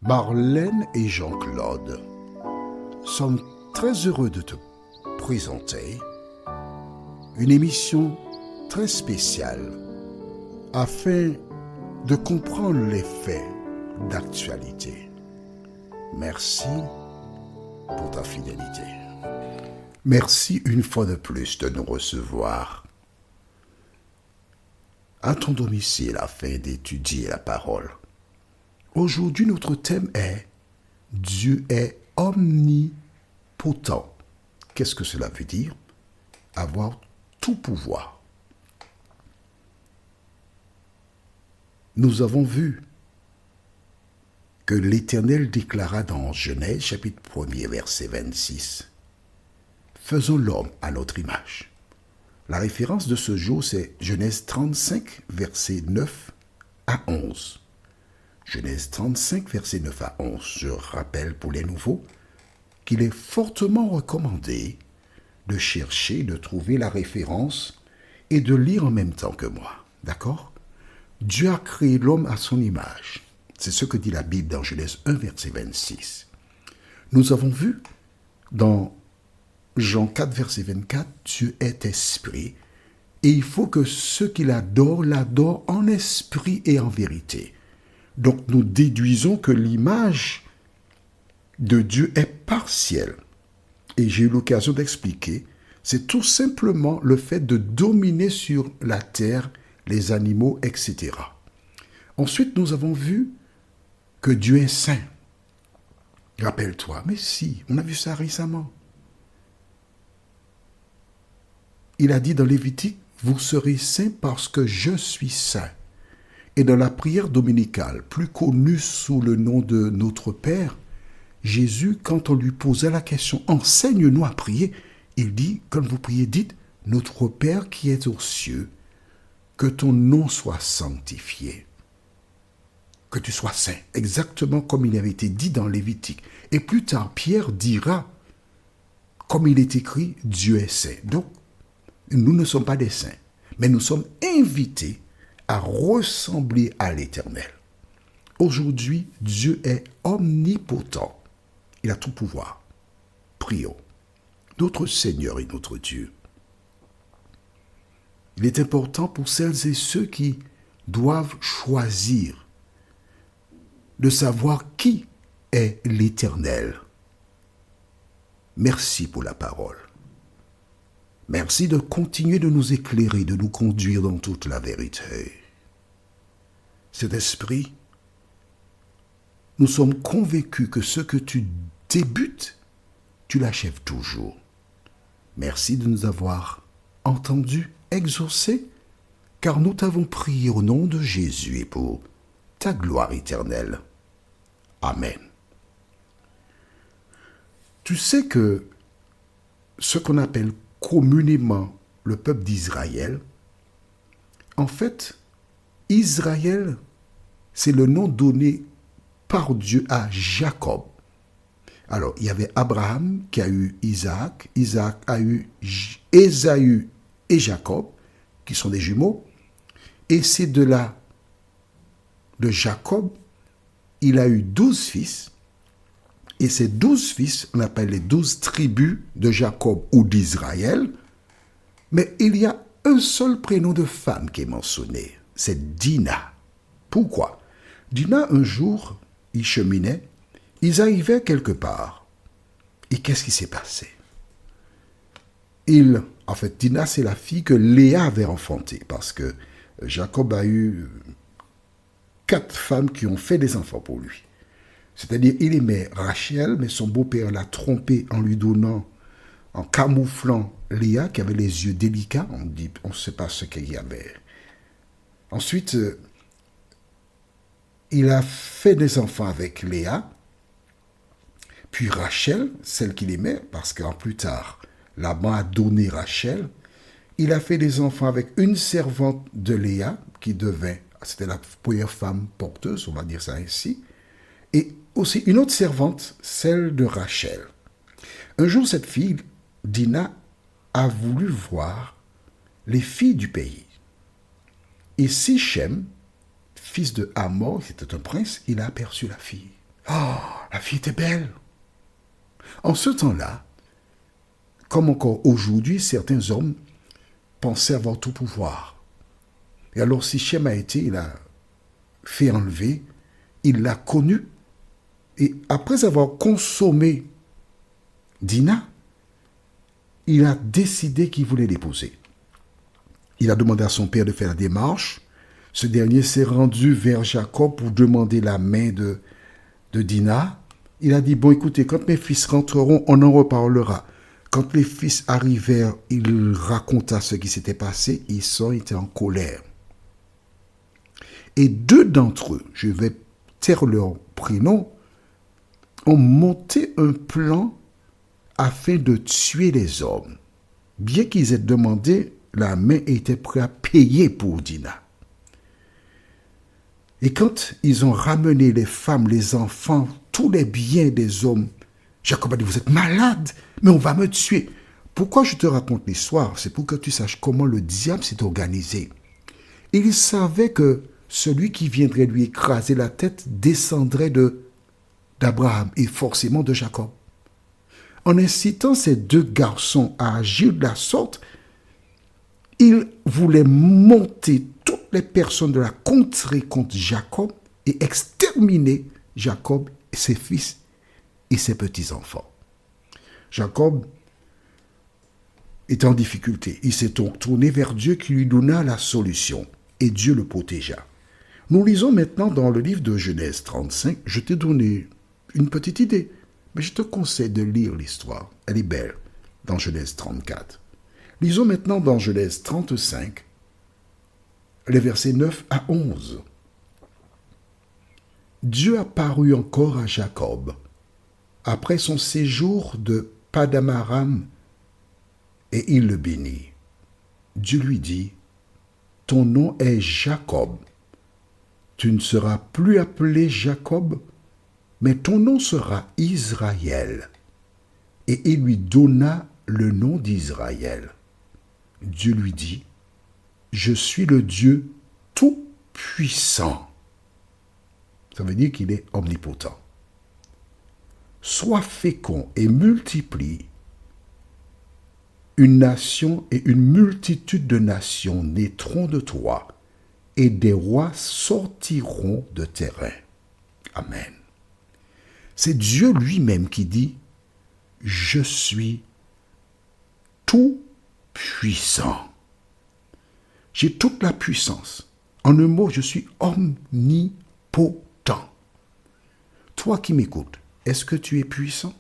Marlène et Jean-Claude sommes très heureux de te présenter une émission très spéciale afin de comprendre les faits d'actualité. Merci pour ta fidélité. Merci une fois de plus de nous recevoir à ton domicile afin d'étudier la parole. Aujourd'hui, notre thème est « Dieu est omnipotent ». Qu'est-ce que cela veut dire? Avoir tout pouvoir. Nous avons vu que l'Éternel déclara dans Genèse chapitre 1er verset 26 « Faisons l'homme à notre image ». La référence de ce jour, c'est Genèse 35 verset 9 à 11. Genèse 35, verset 9 à 11. Je rappelle pour les nouveaux qu'il est fortement recommandé de chercher, de trouver la référence et de lire en même temps que moi. D'accord? Dieu a créé l'homme à son image. C'est ce que dit la Bible dans Genèse 1, verset 26. Nous avons vu dans Jean 4, verset 24, Dieu est esprit et il faut que ceux qui l'adorent en esprit et en vérité. Donc nous déduisons que l'image de Dieu est partielle. Et j'ai eu l'occasion d'expliquer, c'est tout simplement le fait de dominer sur la terre, les animaux, etc. Ensuite, nous avons vu que Dieu est saint. Rappelle-toi, mais si, on a vu ça récemment. Il a dit dans Lévitique, vous serez saints parce que je suis saint. Et dans la prière dominicale, plus connue sous le nom de Notre Père, Jésus, quand on lui posait la question « Enseigne-nous à prier », il dit, quand vous priez, dites « Notre Père qui est aux cieux, que ton nom soit sanctifié, que tu sois saint », exactement comme il avait été dit dans Lévitique. Et plus tard, Pierre dira, comme il est écrit, « Dieu est saint ». Donc, nous ne sommes pas des saints, mais nous sommes invités à ressembler à l'Éternel. Aujourd'hui, Dieu est omnipotent. Il a tout pouvoir. Prions. Notre Seigneur et notre Dieu. Il est important pour celles et ceux qui doivent choisir de savoir qui est l'Éternel. Merci pour la parole. Merci de continuer de nous éclairer, de nous conduire dans toute la vérité. Cet esprit, nous sommes convaincus que ce que tu débutes, tu l'achèves toujours. Merci de nous avoir entendus, exaucés, car nous t'avons prié au nom de Jésus et pour ta gloire éternelle. Amen. Tu sais que ce qu'on appelle communément le peuple d'Israël, en fait, Israël, c'est le nom donné par Dieu à Jacob. Alors, il y avait Abraham qui a eu Isaac, Isaac a eu Ésaü et Jacob, qui sont des jumeaux, et c'est de là, de Jacob, il a eu 12 fils, et ces 12 fils, on appelle les 12 tribus de Jacob ou d'Israël, mais il y a un seul prénom de femme qui est mentionné, c'est Dina. Pourquoi? Dina, un jour, ils cheminaient, ils arrivaient quelque part. Et qu'est-ce qui s'est passé? En fait, Dina, c'est la fille que Léa avait enfantée, parce que Jacob a eu 4 femmes qui ont fait des enfants pour lui. C'est-à-dire, il aimait Rachel, mais son beau-père l'a trompé en lui donnant, en camouflant Léa, qui avait les yeux délicats. On ne sait pas ce qu'il y avait. Ensuite, il a fait des enfants avec Léa, puis Rachel, celle qu'il aimait, parce qu'en plus tard, Laban a donné Rachel. Il a fait des enfants avec une servante de Léa, c'était la première femme porteuse, on va dire ça ainsi, et aussi une autre servante, celle de Rachel. Un jour, cette fille, Dina, a voulu voir les filles du pays. Et Sichem, fils de Hamor, c'était un prince, il a aperçu la fille. Oh, la vie était belle. En ce temps-là, comme encore aujourd'hui, certains hommes pensaient avoir tout pouvoir. Et alors, si Shem a été, il a fait enlever, il l'a connu. Et après avoir consommé Dina, il a décidé qu'il voulait l'épouser. Il a demandé à son père de faire la démarche. Ce dernier s'est rendu vers Jacob pour demander la main de Dina. Il a dit, bon écoutez, quand mes fils rentreront, on en reparlera. Quand les fils arrivèrent, il raconta ce qui s'était passé. Ils étaient en colère. Et deux d'entre eux, je vais taire leur prénom, ont monté un plan afin de tuer les hommes. Bien qu'ils aient demandé, la main était prête à payer pour Dina. Et quand ils ont ramené les femmes, les enfants, tous les biens des hommes, Jacob a dit, vous êtes malade, mais on va me tuer. Pourquoi je te raconte l'histoire? C'est pour que tu saches comment le diable s'est organisé. Il savait que celui qui viendrait lui écraser la tête descendrait d'Abraham et forcément de Jacob. En incitant ces deux garçons à agir de la sorte, il voulait monter toutes les personnes de la contrée contre Jacob et exterminer Jacob, ses fils et ses petits-enfants. Jacob était en difficulté. Il s'est donc tourné vers Dieu qui lui donna la solution et Dieu le protégea. Nous lisons maintenant dans le livre de Genèse 35. Je t'ai donné une petite idée, mais je te conseille de lire l'histoire. Elle est belle dans Genèse 34. Lisons maintenant dans Genèse 35, les versets 9 à 11. Dieu apparut encore à Jacob après son séjour de Padamaram et il le bénit. Dieu lui dit, ton nom est Jacob. Tu ne seras plus appelé Jacob, mais ton nom sera Israël. Et il lui donna le nom d'Israël. Dieu lui dit, je suis le Dieu tout-puissant. Ça veut dire qu'il est omnipotent. Sois fécond et multiplie. Une nation et une multitude de nations naîtront de toi, et des rois sortiront de tes reins. Amen. C'est Dieu lui-même qui dit, je suis tout-puissant. J'ai toute la puissance. En un mot, je suis omnipotent. Toi qui m'écoutes, est-ce que tu es puissant?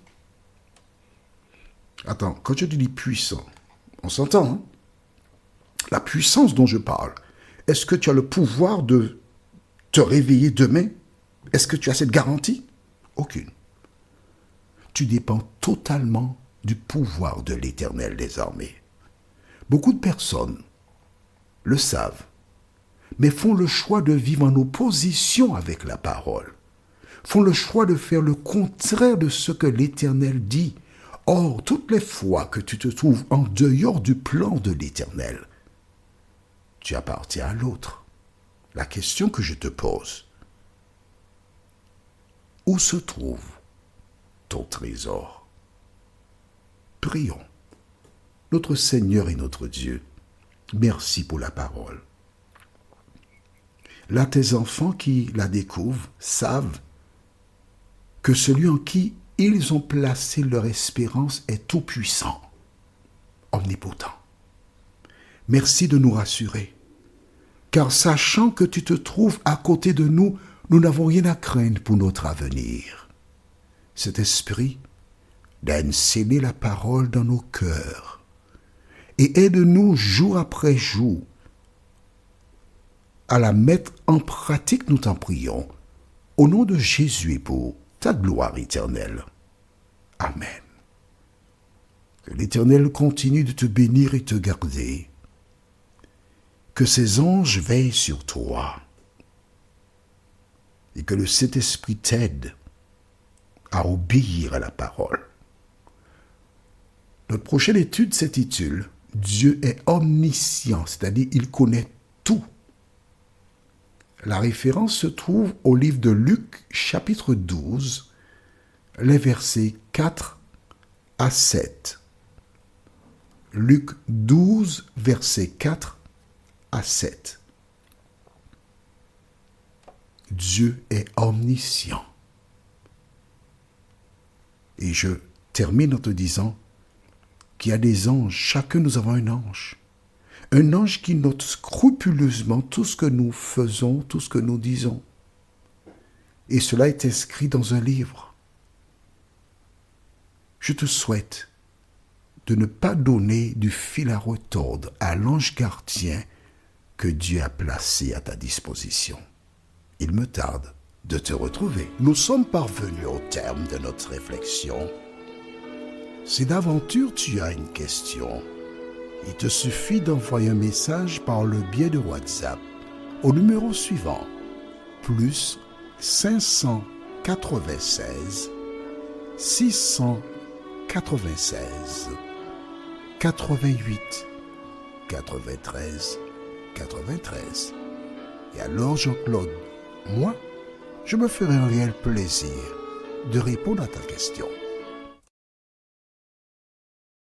Attends, quand je te dis puissant, on s'entend, hein? La puissance dont je parle, est-ce que tu as le pouvoir de te réveiller demain? Est-ce que tu as cette garantie? Aucune. Tu dépends totalement du pouvoir de l'Éternel des armées. Beaucoup de personnes le savent, mais font le choix de vivre en opposition avec la parole, font le choix de faire le contraire de ce que l'Éternel dit. Or, toutes les fois que tu te trouves en dehors du plan de l'Éternel, tu appartiens à l'autre. La question que je te pose, où se trouve ton trésor? Prions. Notre Seigneur et notre Dieu, merci pour la parole. Là, tes enfants qui la découvrent savent que celui en qui ils ont placé leur espérance est tout-puissant, omnipotent. Merci de nous rassurer, car sachant que tu te trouves à côté de nous, nous n'avons rien à craindre pour notre avenir. Cet esprit daigne sceller la parole dans nos cœurs et aide-nous jour après jour à la mettre en pratique, nous t'en prions, au nom de Jésus et pour ta gloire éternelle. Amen. Que l'Éternel continue de te bénir et te garder. Que ses anges veillent sur toi. Et que le Saint-Esprit t'aide à obéir à la parole. Notre prochaine étude s'intitule « Dieu est omniscient », c'est-à-dire il connaît tout. La référence se trouve au livre de Luc, chapitre 12, les versets 4 à 7. Luc 12, versets 4 à 7. Dieu est omniscient. Et je termine en te disant qu'il y a des anges. Chacun, nous avons un ange. Un ange qui note scrupuleusement tout ce que nous faisons, tout ce que nous disons. Et cela est inscrit dans un livre. Je te souhaite de ne pas donner du fil à retordre à l'ange gardien que Dieu a placé à ta disposition. Il me tarde de te retrouver. Nous sommes parvenus au terme de notre réflexion. Si d'aventure tu as une question, il te suffit d'envoyer un message par le biais de WhatsApp au numéro suivant, plus 596 696 88 93 93. Et alors Jean-Claude, moi, je me ferai un réel plaisir de répondre à ta question.